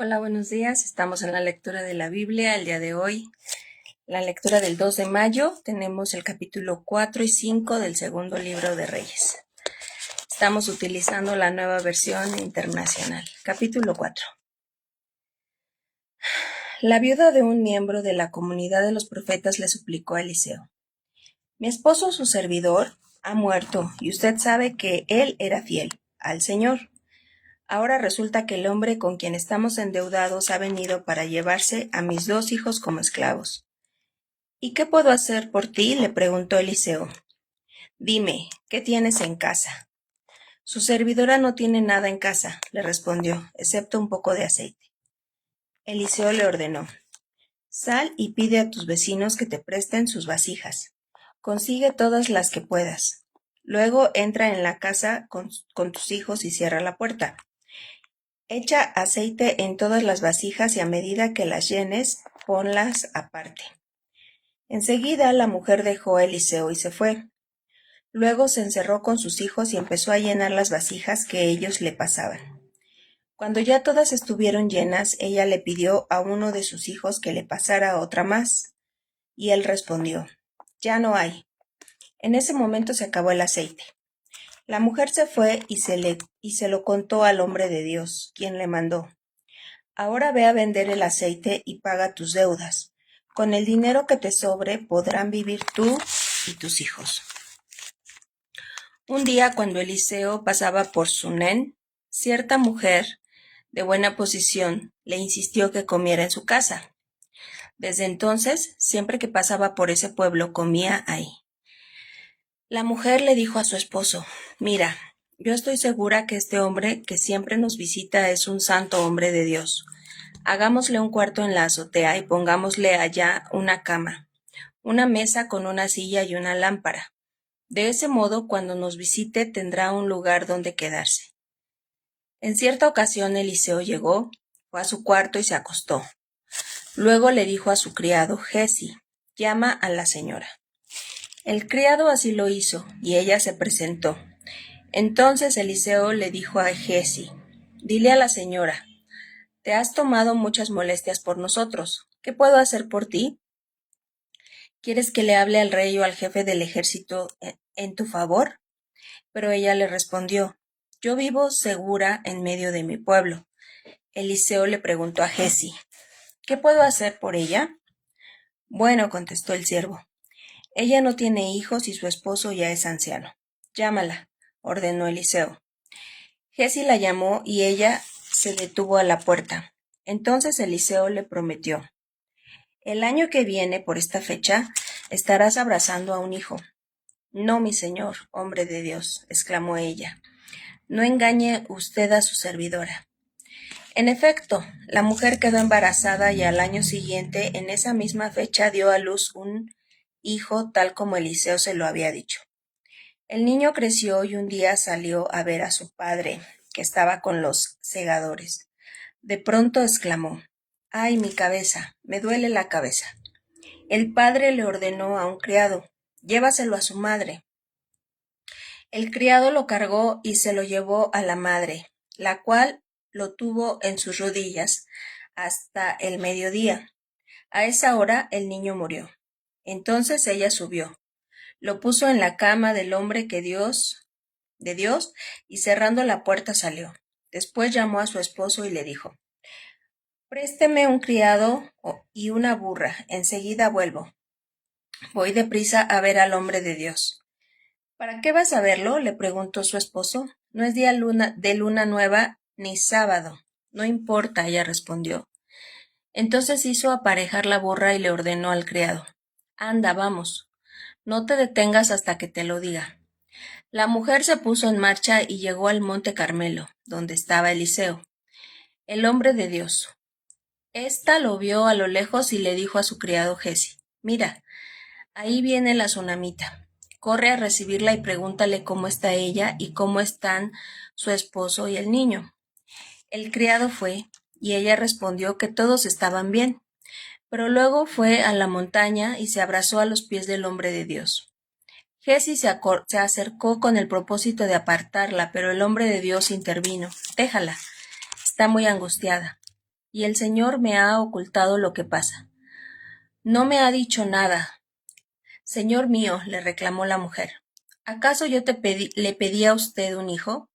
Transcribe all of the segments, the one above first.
Hola, buenos días. Estamos en la lectura de la Biblia. El día de hoy, la lectura del 2 de mayo, tenemos el capítulo 4 y 5 del segundo libro de Reyes. Estamos utilizando la nueva versión internacional. Capítulo 4. La viuda de un miembro de la comunidad de los profetas le suplicó a Eliseo: Mi esposo, su servidor, ha muerto, y usted sabe que él era fiel al Señor. Ahora resulta que el hombre con quien estamos endeudados ha venido para llevarse a mis 2 hijos como esclavos. ¿Y qué puedo hacer por ti?, le preguntó Eliseo. Dime, ¿qué tienes en casa? Su servidora no tiene nada en casa, le respondió, excepto un poco de aceite. Eliseo le ordenó: Sal y pide a tus vecinos que te presten sus vasijas. Consigue todas las que puedas. Luego entra en la casa con tus hijos y cierra la puerta. Echa aceite en todas las vasijas y a medida que las llenes, ponlas aparte. Enseguida la mujer dejó a Eliseo y se fue. Luego se encerró con sus hijos y empezó a llenar las vasijas que ellos le pasaban. Cuando ya todas estuvieron llenas, ella le pidió a uno de sus hijos que le pasara otra más, y él respondió: Ya no hay. En ese momento se acabó el aceite. La mujer se fue y se lo contó al hombre de Dios, quien le mandó: Ahora ve a vender el aceite y paga tus deudas. Con el dinero que te sobre podrán vivir tú y tus hijos. Un día, cuando Eliseo pasaba por Sunén, cierta mujer de buena posición le insistió que comiera en su casa. Desde entonces, siempre que pasaba por ese pueblo, comía ahí. La mujer le dijo a su esposo: Mira, yo estoy segura que este hombre que siempre nos visita es un santo hombre de Dios. Hagámosle un cuarto en la azotea y pongámosle allá una cama, una mesa con una silla y una lámpara. De ese modo, cuando nos visite, tendrá un lugar donde quedarse. En cierta ocasión Eliseo llegó, fue a su cuarto y se acostó. Luego le dijo a su criado: Gesi, llama a la señora. El criado así lo hizo, y ella se presentó. Entonces Eliseo le dijo a Gesi: Dile a la señora: Te has tomado muchas molestias por nosotros. ¿Qué puedo hacer por ti? ¿Quieres que le hable al rey o al jefe del ejército en tu favor? Pero ella le respondió: Yo vivo segura en medio de mi pueblo. Eliseo le preguntó a Gesi: ¿Qué puedo hacer por ella? Bueno, contestó el siervo, ella no tiene hijos y su esposo ya es anciano. Llámala, ordenó Eliseo. Gesi la llamó y ella se detuvo a la puerta. Entonces Eliseo le prometió: El año que viene, por esta fecha, estarás abrazando a un hijo. No, mi señor, hombre de Dios, exclamó ella. No engañe usted a su servidora. En efecto, la mujer quedó embarazada y al año siguiente, en esa misma fecha, dio a luz un hijo tal como Eliseo se lo había dicho. El niño creció y un día salió a ver a su padre, que estaba con los segadores. De pronto exclamó: ¡Ay, mi cabeza! Me duele la cabeza. El padre le ordenó a un criado: Llévaselo a su madre. El criado lo cargó y se lo llevó a la madre, la cual lo tuvo en sus rodillas hasta el mediodía. A esa hora el niño murió. Entonces ella subió, lo puso en la cama del hombre de Dios, y cerrando la puerta salió. Después llamó a su esposo y le dijo: Présteme un criado y una burra, enseguida vuelvo. Voy deprisa a ver al hombre de Dios. ¿Para qué vas a verlo?, le preguntó su esposo. No es día de luna nueva ni sábado. No importa, ella respondió. Entonces hizo aparejar la burra y le ordenó al criado: Anda, vamos. No te detengas hasta que te lo diga. La mujer se puso en marcha y llegó al monte Carmelo, donde estaba Eliseo, el hombre de Dios. Ésta lo vio a lo lejos y le dijo a su criado Gesi: Mira, ahí viene la tsunamita. Corre a recibirla y pregúntale cómo está ella y cómo están su esposo y el niño. El criado fue, y ella respondió que todos estaban bien. Pero luego fue a la montaña y se abrazó a los pies del hombre de Dios. Gesi se acercó con el propósito de apartarla, pero el hombre de Dios intervino. Déjala, está muy angustiada. y el Señor me ha ocultado lo que pasa. No me ha dicho nada. Señor mío, le reclamó la mujer, ¿acaso yo le pedí a usted un hijo?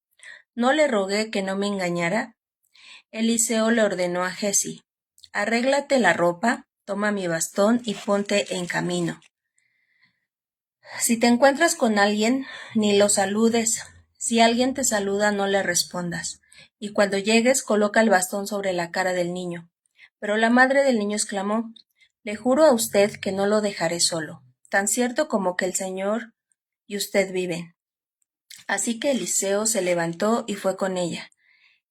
¿No le rogué que no me engañara? Eliseo le ordenó a Giezi, arréglate la ropa, toma mi bastón y ponte en camino. Si te encuentras con alguien, ni lo saludes. Si alguien te saluda, no le respondas. Y cuando llegues, coloca el bastón sobre la cara del niño. Pero la madre del niño exclamó, le juro a usted que no lo dejaré solo, tan cierto como que el Señor y usted viven. Así que Eliseo se levantó y fue con ella.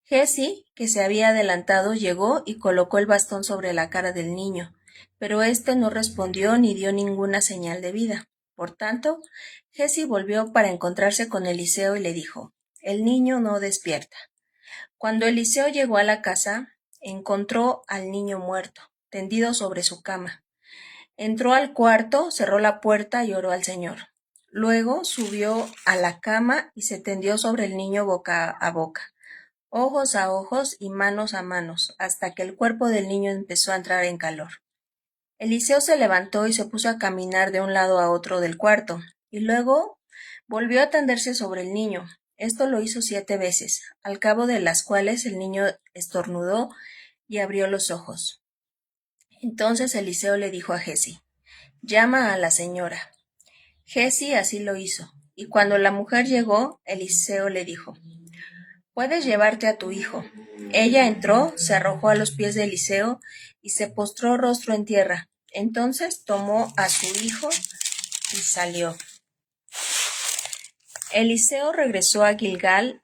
Giezi, que se había adelantado, llegó y colocó el bastón sobre la cara del niño, pero éste no respondió ni dio ninguna señal de vida. Por tanto, Giezi volvió para encontrarse con Eliseo y le dijo, el niño no despierta. Cuando Eliseo llegó a la casa, encontró al niño muerto, tendido sobre su cama. Entró al cuarto, cerró la puerta y oró al Señor. Luego subió a la cama y se tendió sobre el niño boca a boca, ojos a ojos y manos a manos, hasta que el cuerpo del niño empezó a entrar en calor. Eliseo se levantó y se puso a caminar de un lado a otro del cuarto, y luego volvió a tenderse sobre el niño. Esto lo hizo 7 veces, al cabo de las cuales el niño estornudó y abrió los ojos. Entonces Eliseo le dijo a Giezi, llama a la señora. Giezi así lo hizo, y cuando la mujer llegó, Eliseo le dijo, puedes llevarte a tu hijo. Ella entró, se arrojó a los pies de Eliseo y se postró rostro en tierra. Entonces tomó a su hijo y salió. Eliseo regresó a Gilgal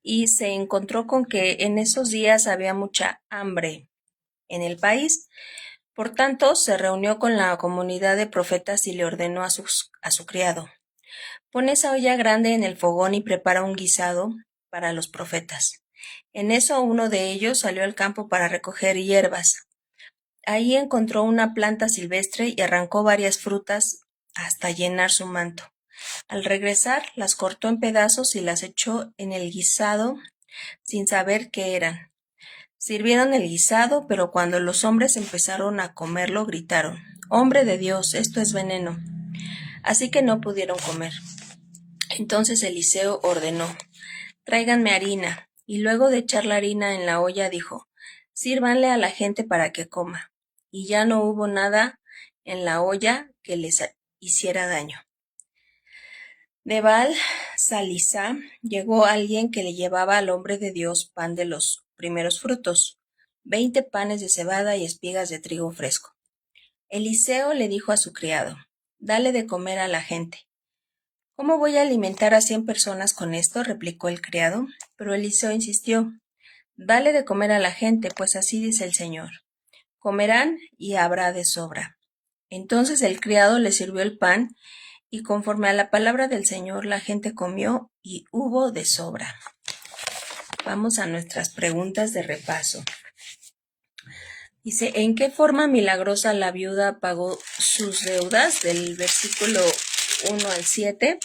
y se encontró con que en esos días había mucha hambre en el país. Por tanto, se reunió con la comunidad de profetas y le ordenó a su criado, pon esa olla grande en el fogón y prepara un guisado para los profetas. En eso uno de ellos salió al campo para recoger hierbas. Ahí encontró una planta silvestre y arrancó varias frutas hasta llenar su manto. Al regresar, las cortó en pedazos y las echó en el guisado sin saber qué eran. Sirvieron el guisado, pero cuando los hombres empezaron a comerlo, gritaron, «Hombre de Dios, esto es veneno». Así que no pudieron comer. Entonces Eliseo ordenó, «Tráiganme harina». Y luego de echar la harina en la olla dijo, «Sírvanle a la gente para que coma». Y ya no hubo nada en la olla que les hiciera daño. De Baal-Salisá llegó alguien que le llevaba al hombre de Dios pan de los primeros frutos, 20 panes de cebada y espigas de trigo fresco. Eliseo le dijo a su criado, «Dale de comer a la gente». «¿Cómo voy a alimentar a 100 personas con esto?», replicó el criado. Pero Eliseo insistió, «Dale de comer a la gente, pues así dice el Señor. Comerán y habrá de sobra». Entonces el criado le sirvió el pan, y conforme a la palabra del Señor la gente comió y hubo de sobra. Vamos a nuestras preguntas de repaso. Dice, ¿en qué forma milagrosa la viuda pagó sus deudas? Del versículo 1 al 7.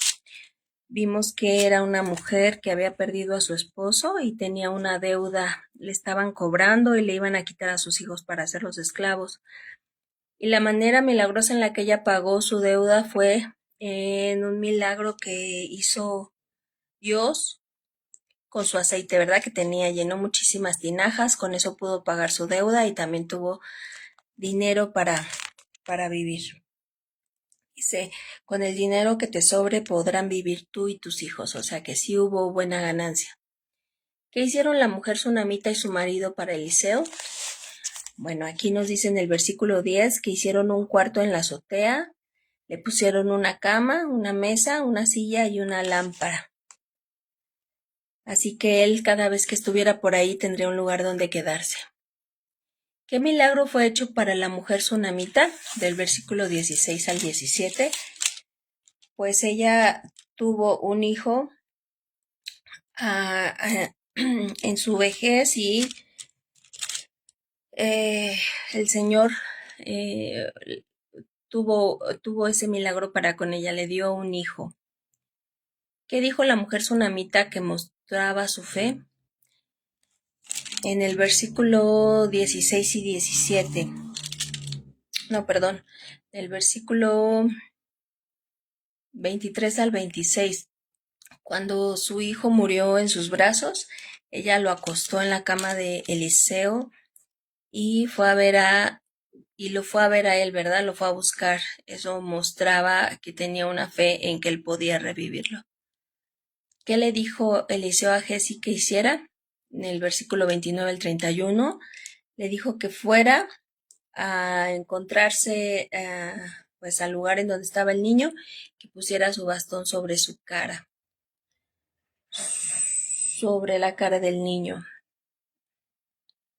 Vimos que era una mujer que había perdido a su esposo y tenía una deuda. Le estaban cobrando y le iban a quitar a sus hijos para hacerlos esclavos. Y la manera milagrosa en la que ella pagó su deuda fue en un milagro que hizo Dios con su aceite, ¿verdad? Que tenía, llenó muchísimas tinajas, con eso pudo pagar su deuda y también tuvo dinero para vivir. Dice, con el dinero que te sobre podrán vivir tú y tus hijos, o sea que sí hubo buena ganancia. ¿Qué hicieron la mujer sunamita y su marido para Eliseo? Bueno, aquí nos dice en el versículo 10 que hicieron un cuarto en la azotea, le pusieron una cama, una mesa, una silla y una lámpara. Así que él cada vez que estuviera por ahí tendría un lugar donde quedarse. ¿Qué milagro fue hecho para la mujer sunamita? Del versículo 16 al 17. Pues ella tuvo un hijo en su vejez y el Señor tuvo ese milagro para con ella, le dio un hijo. ¿Qué dijo la mujer sunamita que mostraba su fe? en el versículo 16 y 17. No, perdón, del versículo 23 al 26. Cuando su hijo murió en sus brazos, ella lo acostó en la cama de Eliseo y lo fue a ver a él, ¿verdad? Lo fue a buscar. Eso mostraba que tenía una fe en que él podía revivirlo. ¿Qué le dijo Eliseo a Giezi que hiciera? En el versículo 29 al 31, le dijo que fuera a encontrarse pues al lugar en donde estaba el niño, que pusiera su bastón sobre su cara, sobre la cara del niño.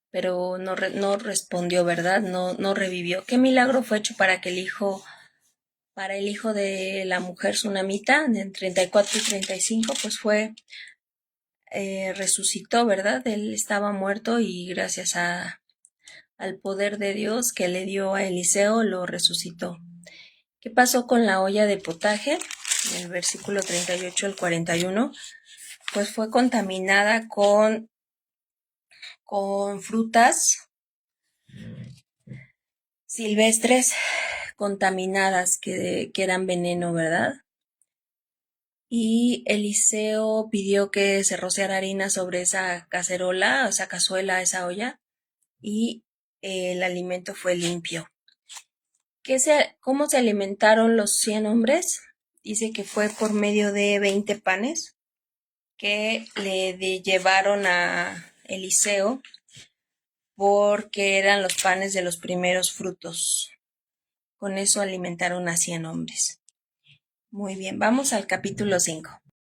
Pero no respondió, ¿verdad? No revivió. ¿Qué milagro fue hecho para el hijo de la mujer sunamita, en 34 y 35? Pues resucitó, ¿verdad? Él estaba muerto y gracias al poder de Dios que le dio a Eliseo, lo resucitó. ¿Qué pasó con la olla de potaje? En el versículo 38 al 41, pues fue contaminada con frutas silvestres contaminadas que eran veneno, ¿verdad? Y Eliseo pidió que se rociara harina sobre esa cacerola, esa cazuela, esa olla, y el alimento fue limpio. ¿Cómo se alimentaron los 100 hombres? Dice que fue por medio de 20 panes que llevaron a Eliseo, porque eran los panes de los primeros frutos. Con eso alimentaron a 100 hombres. Muy bien, vamos al capítulo 5.